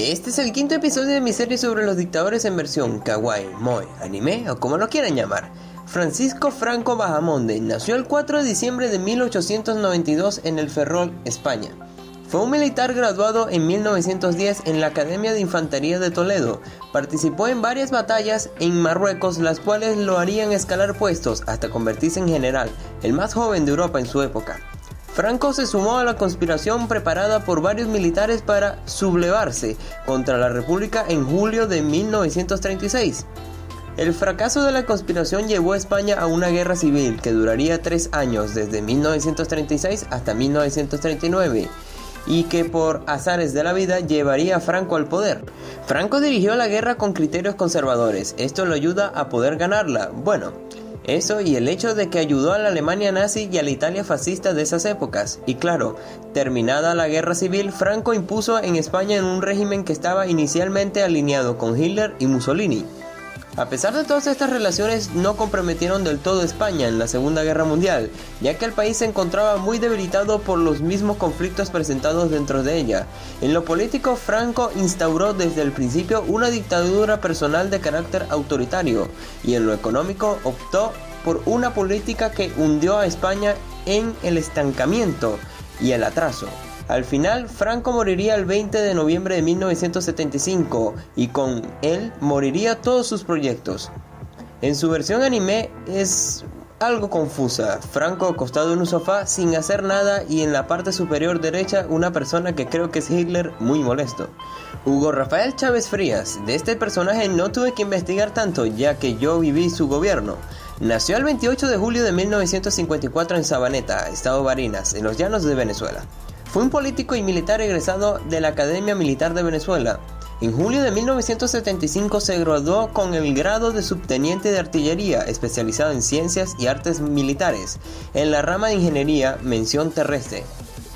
Este es el quinto episodio de mi serie sobre los dictadores en versión kawaii, moe, anime o como lo quieran llamar. Francisco Franco Bahamonde nació el 4 de diciembre de 1892 en el Ferrol, España. Fue un militar graduado en 1910 en la Academia de Infantería de Toledo. Participó en varias batallas en Marruecos, las cuales lo harían escalar puestos hasta convertirse en general, el más joven de Europa en su época. Franco se sumó a la conspiración preparada por varios militares para sublevarse contra la República en julio de 1936. El fracaso de la conspiración llevó a España a una guerra civil que duraría 3 años, desde 1936 hasta 1939, y que por azares de la vida llevaría a Franco al poder. Franco dirigió la guerra con criterios conservadores. Esto lo ayuda a poder ganarla. Bueno, eso y el hecho de que ayudó a la Alemania nazi y a la Italia fascista de esas épocas. Y claro, terminada la guerra civil, Franco impuso en España en un régimen que estaba inicialmente alineado con Hitler y Mussolini. A pesar de todas estas relaciones, no comprometieron del todo España en la Segunda Guerra Mundial, ya que el país se encontraba muy debilitado por los mismos conflictos presentados dentro de ella. En lo político, Franco instauró desde el principio una dictadura personal de carácter autoritario, y en lo económico optó por una política que hundió a España en el estancamiento y el atraso. Al final, Franco moriría el 20 de noviembre de 1975 y con él moriría todos sus proyectos. En su versión anime es algo confusa. Franco acostado en un sofá sin hacer nada y en la parte superior derecha una persona que creo que es Hitler muy molesto. Hugo Rafael Chávez Frías. De este personaje no tuve que investigar tanto ya que yo viví su gobierno. Nació el 28 de julio de 1954 en Sabaneta, estado Barinas, en los llanos de Venezuela. Fue un político y militar egresado de la Academia Militar de Venezuela. En julio de 1975 se graduó con el grado de subteniente de artillería, especializado en ciencias y artes militares, en la rama de ingeniería, mención terrestre.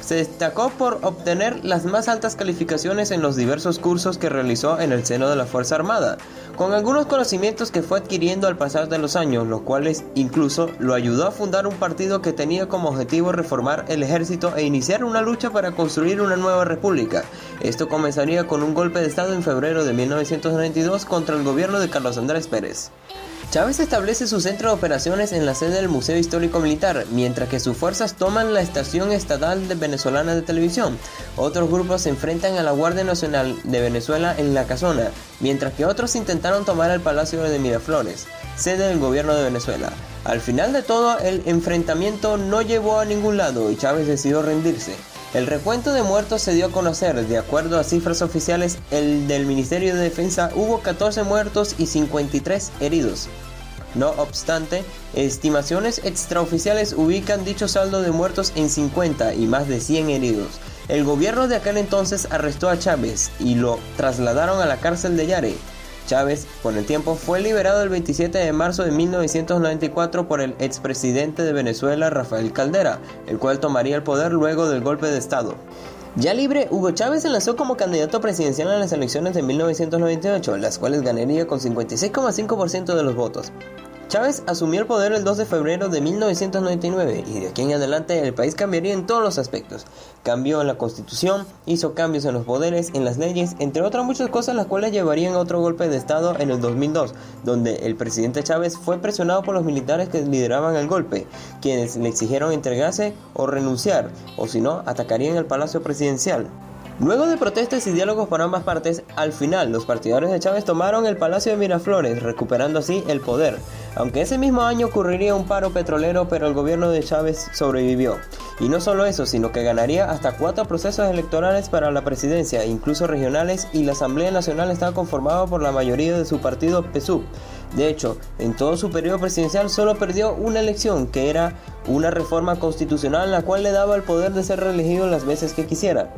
Se destacó por obtener las más altas calificaciones en los diversos cursos que realizó en el seno de la Fuerza Armada, con algunos conocimientos que fue adquiriendo al pasar de los años, los cuales incluso lo ayudó a fundar un partido que tenía como objetivo reformar el ejército e iniciar una lucha para construir una nueva república. Esto comenzaría con un golpe de estado en febrero de 1992 contra el gobierno de Carlos Andrés Pérez. Chávez establece su centro de operaciones en la sede del Museo Histórico Militar, mientras que sus fuerzas toman la estación estatal venezolana de televisión. Otros grupos se enfrentan a la Guardia Nacional de Venezuela en La Casona, mientras que otros intentaron tomar el Palacio de Miraflores, sede del gobierno de Venezuela. Al final de todo, el enfrentamiento no llevó a ningún lado y Chávez decidió rendirse. El recuento de muertos se dio a conocer. De acuerdo a cifras oficiales, el del Ministerio de Defensa, hubo 14 muertos y 53 heridos. No obstante, estimaciones extraoficiales ubican dicho saldo de muertos en 50 y más de 100 heridos. El gobierno de aquel entonces arrestó a Chávez y lo trasladaron a la cárcel de Yare. Chávez, con el tiempo, fue liberado el 27 de marzo de 1994 por el expresidente de Venezuela, Rafael Caldera, el cual tomaría el poder luego del golpe de estado. Ya libre, Hugo Chávez se lanzó como candidato presidencial en las elecciones de 1998, las cuales ganaría con 56,5% de los votos. Chávez asumió el poder el 2 de febrero de 1999 y de aquí en adelante el país cambiaría en todos los aspectos. Cambió en la constitución, hizo cambios en los poderes, en las leyes, entre otras muchas cosas, las cuales llevarían a otro golpe de estado en el 2002, donde el presidente Chávez fue presionado por los militares que lideraban el golpe, quienes le exigieron entregarse o renunciar, o si no, atacarían el palacio presidencial. Luego de protestas y diálogos por ambas partes, al final los partidarios de Chávez tomaron el Palacio de Miraflores, recuperando así el poder. Aunque ese mismo año ocurriría un paro petrolero, pero el gobierno de Chávez sobrevivió. Y no solo eso, sino que ganaría hasta 4 procesos electorales para la presidencia, incluso regionales, y la Asamblea Nacional estaba conformada por la mayoría de su partido PSUV. De hecho, en todo su periodo presidencial solo perdió una elección, que era una reforma constitucional, la cual le daba el poder de ser reelegido las veces que quisiera.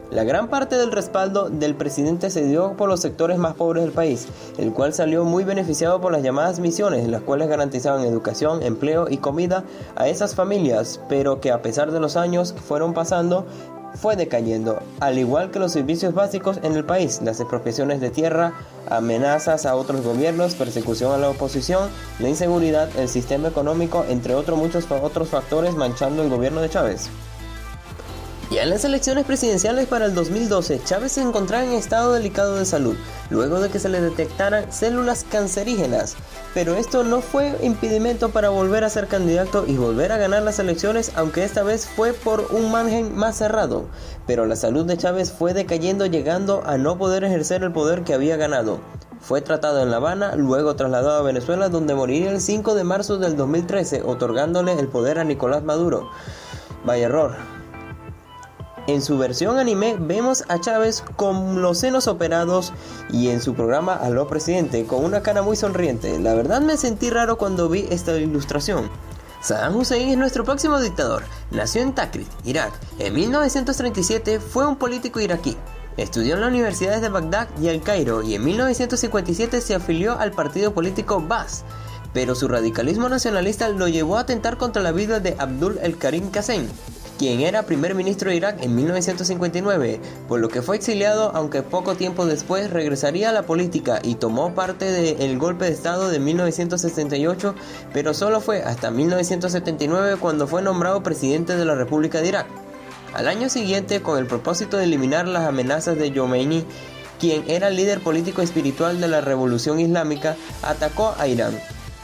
La gran parte del respaldo del presidente se dio por los sectores más pobres del país, el cual salió muy beneficiado por las llamadas misiones, las cuales garantizaban educación, empleo y comida a esas familias, pero que a pesar de los años fueron pasando, fue decayendo, al igual que los servicios básicos en el país, las expropiaciones de tierra, amenazas a otros gobiernos, persecución a la oposición, la inseguridad, el sistema económico, entre muchos otros factores manchando el gobierno de Chávez. Ya en las elecciones presidenciales para el 2012, Chávez se encontraba en estado delicado de salud, luego de que se le detectaran células cancerígenas, pero esto no fue impedimento para volver a ser candidato y volver a ganar las elecciones, aunque esta vez fue por un margen más cerrado, pero la salud de Chávez fue decayendo, llegando a no poder ejercer el poder que había ganado. Fue tratado en La Habana, luego trasladado a Venezuela, donde moriría el 5 de marzo del 2013, otorgándole el poder a Nicolás Maduro. Vaya error. En su versión anime vemos a Chávez con los senos operados y en su programa Aló Presidente con una cara muy sonriente. La verdad me sentí raro cuando vi esta ilustración. Saddam Hussein es nuestro próximo dictador. Nació en Tikrit, Irak. En 1937 fue un político iraquí. Estudió en las universidades de Bagdad y El Cairo y en 1957 se afilió al partido político Baas. Pero su radicalismo nacionalista lo llevó a atentar contra la vida de Abdul el Karim Qasem, quien era primer ministro de Irak en 1959, por lo que fue exiliado, aunque poco tiempo después regresaría a la política y tomó parte del golpe de estado de 1968, pero solo fue hasta 1979 cuando fue nombrado presidente de la República de Irak. Al año siguiente, con el propósito de eliminar las amenazas de Khomeini, quien era el líder político espiritual de la revolución islámica, atacó a Irán,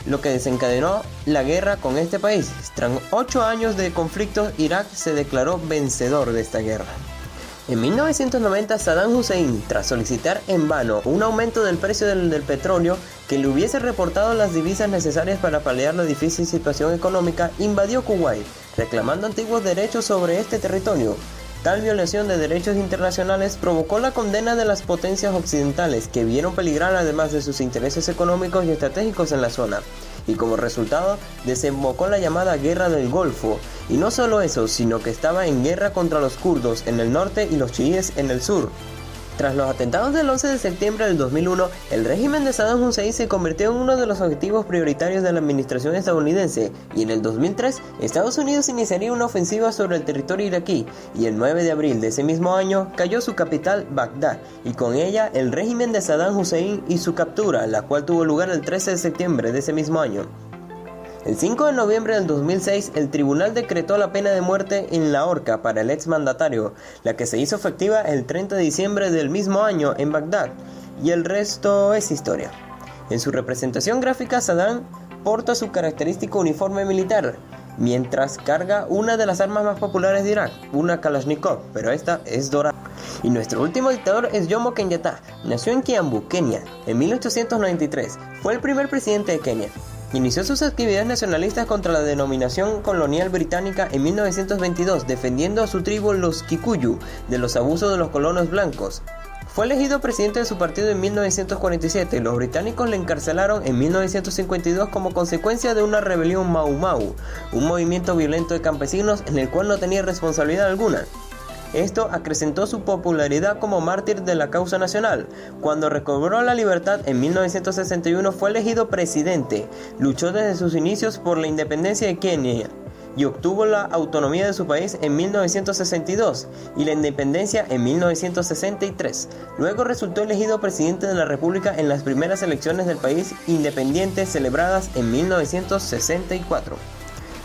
lo que desencadenó la guerra con este país. Tras 8 años de conflictos, Irak se declaró vencedor de esta guerra. En 1990, Saddam Hussein, tras solicitar en vano un aumento del precio del petróleo que le hubiese reportado las divisas necesarias para paliar la difícil situación económica, invadió Kuwait, reclamando antiguos derechos sobre este territorio. Tal violación de derechos internacionales provocó la condena de las potencias occidentales, que vieron peligrar además de sus intereses económicos y estratégicos en la zona, y como resultado desembocó la llamada Guerra del Golfo. Y no solo eso, sino que estaba en guerra contra los kurdos en el norte y los chiíes en el sur. Tras los atentados del 11 de septiembre del 2001, el régimen de Saddam Hussein se convirtió en uno de los objetivos prioritarios de la administración estadounidense, y en el 2003, Estados Unidos iniciaría una ofensiva sobre el territorio iraquí, y el 9 de abril de ese mismo año cayó su capital, Bagdad, y con ella el régimen de Saddam Hussein y su captura, la cual tuvo lugar el 13 de septiembre de ese mismo año. El 5 de noviembre del 2006, el tribunal decretó la pena de muerte en la horca para el exmandatario, la que se hizo efectiva el 30 de diciembre del mismo año en Bagdad, y el resto es historia. En su representación gráfica, Saddam porta su característico uniforme militar, mientras carga una de las armas más populares de Irak, una Kalashnikov, pero esta es dorada. Y nuestro último dictador es Jomo Kenyatta. Nació en Kiambu, Kenia, en 1893. Fue el primer presidente de Kenia. Inició sus actividades nacionalistas contra la denominación colonial británica en 1922, defendiendo a su tribu los Kikuyu de los abusos de los colonos blancos. Fue elegido presidente de su partido en 1947 y los británicos le encarcelaron en 1952 como consecuencia de una rebelión Mau Mau, un movimiento violento de campesinos en el cual no tenía responsabilidad alguna. Esto acrecentó su popularidad como mártir de la causa nacional. Cuando recobró la libertad en 1961 fue elegido presidente. Luchó desde sus inicios por la independencia de Kenia y obtuvo la autonomía de su país en 1962 y la independencia en 1963. Luego resultó elegido presidente de la República en las primeras elecciones del país independiente celebradas en 1964.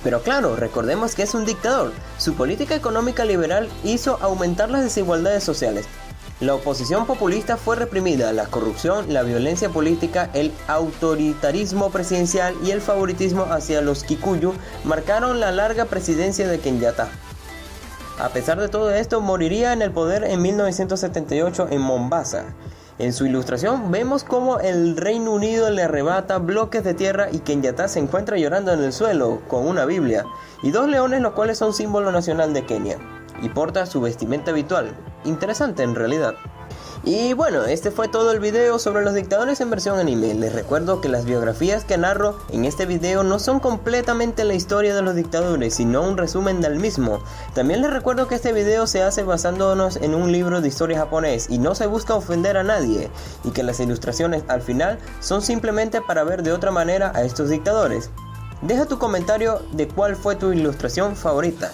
Pero claro, recordemos que es un dictador. Su política económica liberal hizo aumentar las desigualdades sociales. La oposición populista fue reprimida, la corrupción, la violencia política, el autoritarismo presidencial y el favoritismo hacia los Kikuyu marcaron la larga presidencia de Kenyatta. A pesar de todo esto, moriría en el poder en 1978 en Mombasa. En su ilustración vemos cómo el Reino Unido le arrebata bloques de tierra y Kenyatta se encuentra llorando en el suelo con una Biblia y 2 leones, los cuales son símbolo nacional de Kenia, y porta su vestimenta habitual. Interesante en realidad. Y bueno, este fue todo el video sobre los dictadores en versión anime. Les recuerdo que las biografías que narro en este video no son completamente la historia de los dictadores, sino un resumen del mismo. También les recuerdo que este video se hace basándonos en un libro de historia japonés y no se busca ofender a nadie, y que las ilustraciones al final son simplemente para ver de otra manera a estos dictadores. Deja tu comentario de cuál fue tu ilustración favorita.